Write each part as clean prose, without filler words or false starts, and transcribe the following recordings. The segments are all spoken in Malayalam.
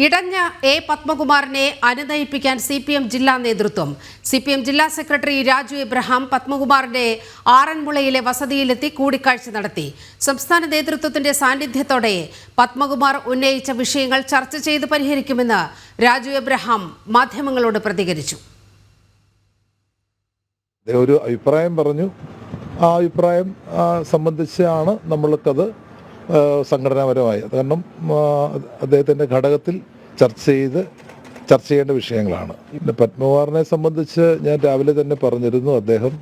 ഇടഞ്ഞ എ പത്മകുമാറിനെ അനുനയിപ്പിക്കാൻ CPM ജില്ലാ നേതൃത്വം. CPM ജില്ലാ സെക്രട്ടറി രാജു എബ്രഹാം പത്മകുമാറിന്റെ ആറന്മുളയിലെ വസതിയിലെത്തി കൂടിക്കാഴ്ച നടത്തി. സംസ്ഥാന നേതൃത്വത്തിന്റെ സാന്നിധ്യത്തോടെ പത്മകുമാർ ഉന്നയിച്ച വിഷയങ്ങൾ ചർച്ച ചെയ്ത് പരിഹരിക്കുമെന്ന് രാജു എബ്രഹാം മാധ്യമങ്ങളോട് പ്രതികരിച്ചു. ഒരു അഭിപ്രായം പറഞ്ഞു. ആ അഭിപ്രായം സംബന്ധിച്ചാണ് നമ്മൾക്കത് സംഘടനാപരമായി, കാരണം അദ്ദേഹത്തിൻ്റെ ഘടകത്തിൽ ചർച്ച ചെയ്യേണ്ട വിഷയങ്ങളാണ്. പിന്നെ പത്മകുമാറിനെ സംബന്ധിച്ച് ഞാൻ രാവിലെ തന്നെ പറഞ്ഞിരുന്നു, അദ്ദേഹം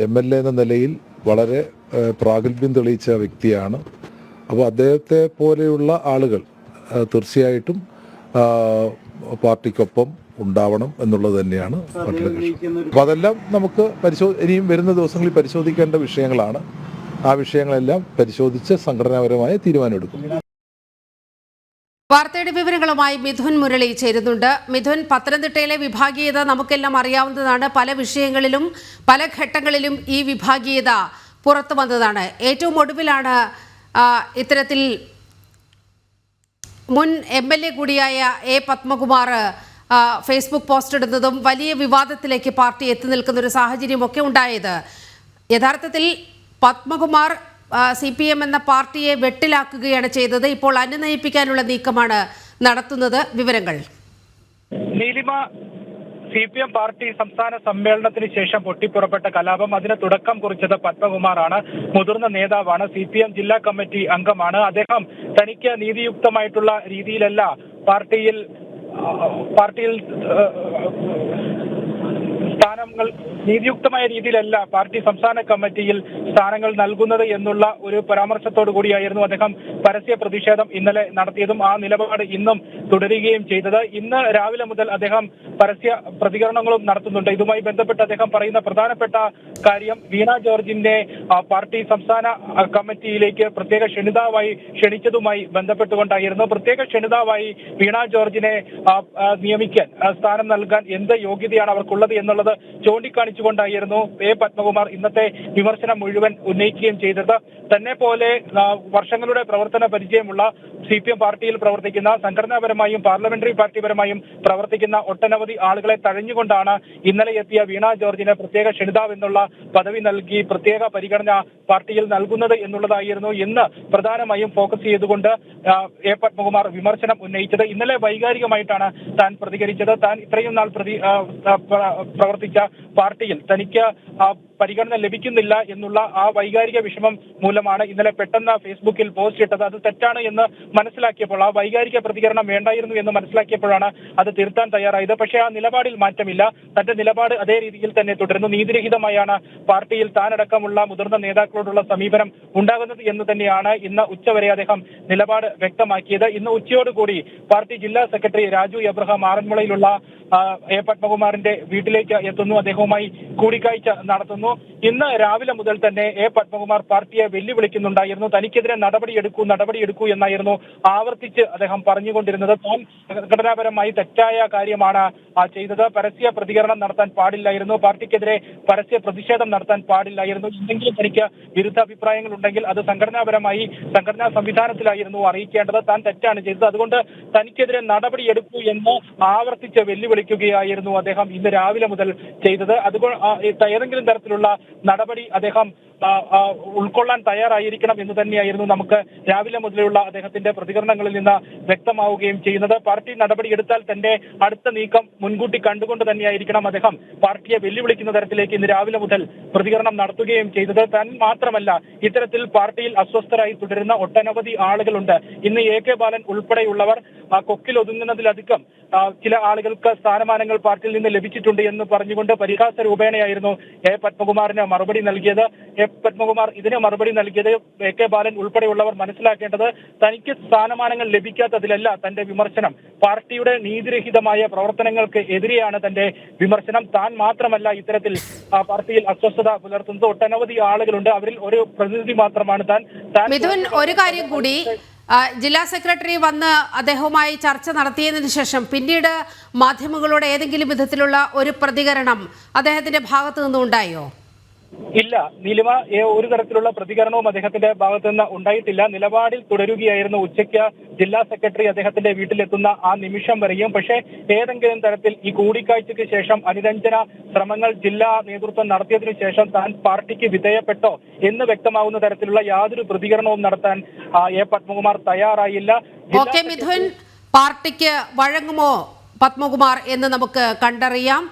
MLA എന്ന നിലയിൽ വളരെ പ്രാഗൽഭ്യം തെളിയിച്ച വ്യക്തിയാണ്. അപ്പോൾ അദ്ദേഹത്തെ പോലെയുള്ള ആളുകൾ തീർച്ചയായിട്ടും പാർട്ടിക്കൊപ്പം ഉണ്ടാവണം എന്നുള്ളത് തന്നെയാണ് മറ്റൊരു വിഷയം. അപ്പോൾ അതെല്ലാം നമുക്ക് ഇനിയും വരുന്ന ദിവസങ്ങളിൽ പരിശോധിക്കേണ്ട വിഷയങ്ങളാണ്. ആ വിഷയങ്ങളെല്ലാം പരിശോധിച്ച് സംഘടനാപരമായ തീരുമാനമെടുക്കും. വാർത്തയുടെ വിവരങ്ങളുമായി മിഥുൻ മുരളി ചേരുന്നുണ്ട്. മിഥുൻ, പത്തനംതിട്ടയിലെ വിഭാഗീയത നമുക്കെല്ലാം അറിയാവുന്നതാണ്. പല വിഷയങ്ങളിലും പല ഘട്ടങ്ങളിലും ഈ വിഭാഗീയത പുറത്തു വന്നതാണ്. ഏറ്റവും ഒടുവിലാണ് ഇത്തരത്തിൽ മുൻ MLA കൂടിയായ എ പത്മകുമാർ ഫേസ്ബുക്ക് പോസ്റ്റ് ഇടുന്നതും വലിയ വിവാദത്തിലേക്ക് പാർട്ടി എത്തി നിൽക്കുന്ന ഒരു സാഹചര്യമൊക്കെ ഉണ്ടായത്. യഥാർത്ഥത്തിൽ പത്മകുമാർ CPM എന്ന പാർട്ടിയെ വെട്ടിലാക്കുകയാണ് ചെയ്തത്. ഇപ്പോൾ അനുനയിപ്പിക്കാനുള്ള നീക്കമാണ് നടത്തുന്നത്. വിവരങ്ങൾ. നീലിമ, CPM പാർട്ടി സംസ്ഥാന സമ്മേളനത്തിന് ശേഷം പൊട്ടിപ്പുറപ്പെട്ട കലാപം, അതിന് തുടക്കം കുറിച്ചത് പത്മകുമാറാണ്. മുതിർന്ന നേതാവാണ്, CPM ജില്ലാ കമ്മിറ്റി അംഗമാണ്. അദ്ദേഹം തനിക്ക് നീതിയുക്തമായിട്ടുള്ള രീതിയിലല്ല പാർട്ടിയിൽ സ്ഥാനങ്ങൾ നീതിയുക്തമായ രീതിയിലല്ല പാർട്ടി സംസ്ഥാന കമ്മിറ്റിയിൽ സ്ഥാനങ്ങൾ നൽകുന്നത് എന്നുള്ള ഒരു പരാമർശത്തോടു കൂടിയായിരുന്നു അദ്ദേഹം പരസ്യ പ്രതിഷേധം ഇന്നലെ നടത്തിയതും ആ നിലപാട് ഇന്നും തുടരുകയും ചെയ്തത്. ഇന്ന് രാവിലെ മുതൽ അദ്ദേഹം പരസ്യ പ്രതികരണങ്ങളും നടത്തുന്നുണ്ട്. ഇതുമായി ബന്ധപ്പെട്ട് അദ്ദേഹം പറയുന്ന പ്രധാനപ്പെട്ട കാര്യം, വീണ ജോർജിനെ പാർട്ടി സംസ്ഥാന കമ്മിറ്റിയിലേക്ക് പ്രത്യേക ക്ഷണിതാവായി ക്ഷണിച്ചതുമായി ബന്ധപ്പെട്ടുകൊണ്ടായിരുന്നു. പ്രത്യേക ക്ഷണിതാവായി വീണ ജോർജിനെ നിയമിക്കാൻ, സ്ഥാനം നൽകാൻ എന്ത് യോഗ്യതയാണ് അവർക്കുള്ളത് എന്നുള്ളത് ചൂണ്ടിക്കാണിച്ചുകൊണ്ടായിരുന്നു എ പത്മകുമാർ ഇന്നത്തെ വിമർശനം മുഴുവൻ ഉന്നയിക്കുകയും ചെയ്തത്. തന്നെ പോലെ വർഷങ്ങളുടെ പ്രവർത്തന പരിചയമുള്ള CPM പാർട്ടിയിൽ പ്രവർത്തിക്കുന്ന, സംഘടനാപരമായും പാർലമെന്ററി പാർട്ടിപരമായും പ്രവർത്തിക്കുന്ന ഒട്ടനവധി ആളുകളെ തഴഞ്ഞുകൊണ്ടാണ് ഇന്നലെ എത്തിയ വീണ ജോർജിന് പ്രത്യേക ക്ഷണിതാവ് എന്നുള്ള പദവി നൽകി പ്രത്യേക പരിഗണന പാർട്ടിയിൽ നൽകുന്നത് എന്നുള്ളതായിരുന്നു ഇന്ന് പ്രധാനമായും ഫോക്കസ് ചെയ്തുകൊണ്ട് എ പത്മകുമാർ വിമർശനം ഉന്നയിച്ചത്. ഇന്നലെ വൈകാരികമായിട്ടാണ് താൻ പ്രതികരിച്ചത്. താൻ ഇത്രയും നാൾ പ്രവർത്തിച്ച പാർട്ടിയിൽ തനിക്ക് പരിഗണന ലഭിക്കുന്നില്ല എന്നുള്ള ആ വൈകാരിക വിഷമം മൂലമാണ് ഇന്നലെ പെട്ടെന്ന് ഫേസ്ബുക്കിൽ പോസ്റ്റ് ഇട്ടത്. അത് തെറ്റാണ് എന്ന് മനസ്സിലാക്കിയപ്പോൾ, ആ വൈകാരിക പ്രതികരണം വേണ്ടായിരുന്നു എന്ന് മനസ്സിലാക്കിയപ്പോഴാണ് അത് തിരുത്താൻ തയ്യാറായത്. പക്ഷേ ആ നിലപാടിൽ മാറ്റമില്ല. തന്റെ നിലപാട് അതേ രീതിയിൽ തന്നെ തുടരുന്നു. നീതിരഹിതമായാണ് പാർട്ടിയിൽ താനടക്കമുള്ള മുതിർന്ന നേതാക്കളോടുള്ള സമീപനം ഉണ്ടാകുന്നത് എന്ന് തന്നെയാണ് ഇന്ന് ഉച്ചവരെ അദ്ദേഹം നിലപാട് വ്യക്തമാക്കിയത്. ഇന്ന് ഉച്ചയോടുകൂടി പാർട്ടി ജില്ലാ സെക്രട്ടറി രാജു എബ്രഹാം ആറന്മുളയിലുള്ള എ പത്മകുമാറിന്റെ വീട്ടിലേക്ക് എത്തുന്നു. അദ്ദേഹവുമായി കൂടിക്കാഴ്ച നടത്തുന്നു. ഇന്ന് രാവിലെ മുതൽ തന്നെ എ പത്മകുമാർ പാർട്ടിയെ വെല്ലുവിളിക്കുന്നുണ്ടായിരുന്നു. തനിക്കെതിരെ നടപടിയെടുക്കൂ എന്നായിരുന്നു ആവർത്തിച്ച് അദ്ദേഹം പറഞ്ഞുകൊണ്ടിരുന്നത്. താൻ ഘടനാപരമായി തെറ്റായ കാര്യമാണ് ചെയ്തത്. പരസ്യ പ്രതികരണം നടത്താൻ പാടില്ലായിരുന്നു. പാർട്ടിക്കെതിരെ പരസ്യ പ്രതിഷേധം നടത്താൻ പാടില്ലായിരുന്നു. എന്തെങ്കിലും തനിക്ക് വിരുദ്ധാഭിപ്രായങ്ങൾ ഉണ്ടെങ്കിൽ അത് സംഘടനാപരമായി സംഘടനാ സംവിധാനത്തിലായിരുന്നു അറിയിക്കേണ്ടത്. താൻ തെറ്റാണ് ചെയ്തത്. അതുകൊണ്ട് തനിക്കെതിരെ നടപടിയെടുക്കൂ എന്ന് ആവർത്തിച്ച് വെല്ലുവിളിക്കുകയായിരുന്നു അദ്ദേഹം ഇന്ന് രാവിലെ മുതൽ ചെയ്തത്. അതുകൊണ്ട് ഏതെങ്കിലും തരത്തിലുള്ള നടപടി അദ്ദേഹം ഉൾക്കൊള്ളാൻ തയ്യാറായിരിക്കണം എന്ന് തന്നെയായിരുന്നു നമുക്ക് രാവിലെ മുതലുള്ള അദ്ദേഹത്തിന്റെ പ്രതികരണങ്ങളിൽ നിന്ന് വ്യക്തമാവുകയും ചെയ്യുന്നത്. പാർട്ടി നടപടിയെടുത്താൽ തന്റെ അടുത്ത നീക്കം മുൻകൂട്ടി കണ്ടുകൊണ്ട് തന്നെയായിരിക്കണം അദ്ദേഹം പാർട്ടിയെ വെല്ലുവിളിക്കുന്ന തരത്തിലേക്ക് ഇന്ന് രാവിലെ മുതൽ പ്രതികരണം നടത്തുകയും ചെയ്തത്. താൻ മാത്രമല്ല, ഇത്തരത്തിൽ പാർട്ടിയിൽ അസ്വസ്ഥരായി തുടരുന്ന ഒട്ടനവധി ആളുകളുണ്ട്. ഇന്ന് AK ബാലൻ ഉൾപ്പെടെയുള്ളവർ കൊക്കിൽ ഒതുങ്ങുന്നതിലധികം ചില ആളുകൾക്ക് സ്ഥാനമാനങ്ങൾ പാർട്ടിയിൽ നിന്ന് ലഭിച്ചിട്ടുണ്ട് എന്ന് പറഞ്ഞുകൊണ്ട് പരിഹാസ രൂപേണയായിരുന്നു എ പത്മകുമാറിന് മറുപടി നൽകിയത്. എ പത്മകുമാർ ഇതിന് മറുപടി നൽകിയത് AK ബാലൻ ഉൾപ്പെടെയുള്ളവർ മനസ്സിലാക്കേണ്ടത്, തനിക്ക് സ്ഥാനമാനങ്ങൾ ലഭിക്കാത്തതിലല്ല തന്റെ വിമർശനം. പാർട്ടിയുടെ നീതിരഹിതമായ പ്രവർത്തനങ്ങൾക്ക് എതിരെയാണ് തന്റെ വിമർശനം. താൻ മാത്രമല്ല ഇത്തരത്തിൽ പാർട്ടിയിൽ അസ്വസ്ഥത പുലർത്തുന്നത്. ഒട്ടനവധി ആളുകളുണ്ട്. അവരിൽ ഒരു പ്രതിനിധി മാത്രമാണ് താൻ. മിഥുൻ, ഒരു കാര്യം കൂടി, ജില്ലാ സെക്രട്ടറി വന്ന് അദ്ദേഹവുമായി ചർച്ച നടത്തിയതിനു ശേഷം പിന്നീട് മാധ്യമങ്ങളോട് ഏതെങ്കിലും വിധത്തിലുള്ള ഒരു പ്രതികരണം അദ്ദേഹത്തിന്റെ ഭാഗത്തു നിന്നുണ്ടായോ? ഇല്ല, നീലിമ ഒരു തരത്തിലുള്ള പ്രതികരണവും അദ്ദേഹത്തിന്റെ ഭാഗത്തു നിന്ന് ഉണ്ടായിട്ടില്ല. നിലപാടിൽ തുടരുകയായിരുന്നു. ഉച്ചയ്ക്ക് ജില്ലാ സെക്രട്ടറി അദ്ദേഹത്തിന്റെ വീട്ടിലെത്തുന്ന ആ നിമിഷം വരെയും. പക്ഷേ ഏതെങ്കിലും തരത്തിൽ ഈ കൂടിക്കാഴ്ചയ്ക്ക് ശേഷം അനുരഞ്ജന ശ്രമങ്ങൾ ജില്ലാ നേതൃത്വം നടത്തിയതിനു ശേഷം താൻ പാർട്ടിക്ക് വിധേയപ്പെട്ടോ എന്ന് വ്യക്തമാകുന്ന തരത്തിലുള്ള യാതൊരു പ്രതികരണവും നടത്താൻ എ പത്മകുമാർ തയ്യാറായില്ല. ഓക്കെ മിഥുൻ, പാർട്ടിക്ക് വഴങ്ങുമോ പത്മകുമാർ എന്ന് നമുക്ക് കണ്ടറിയാം.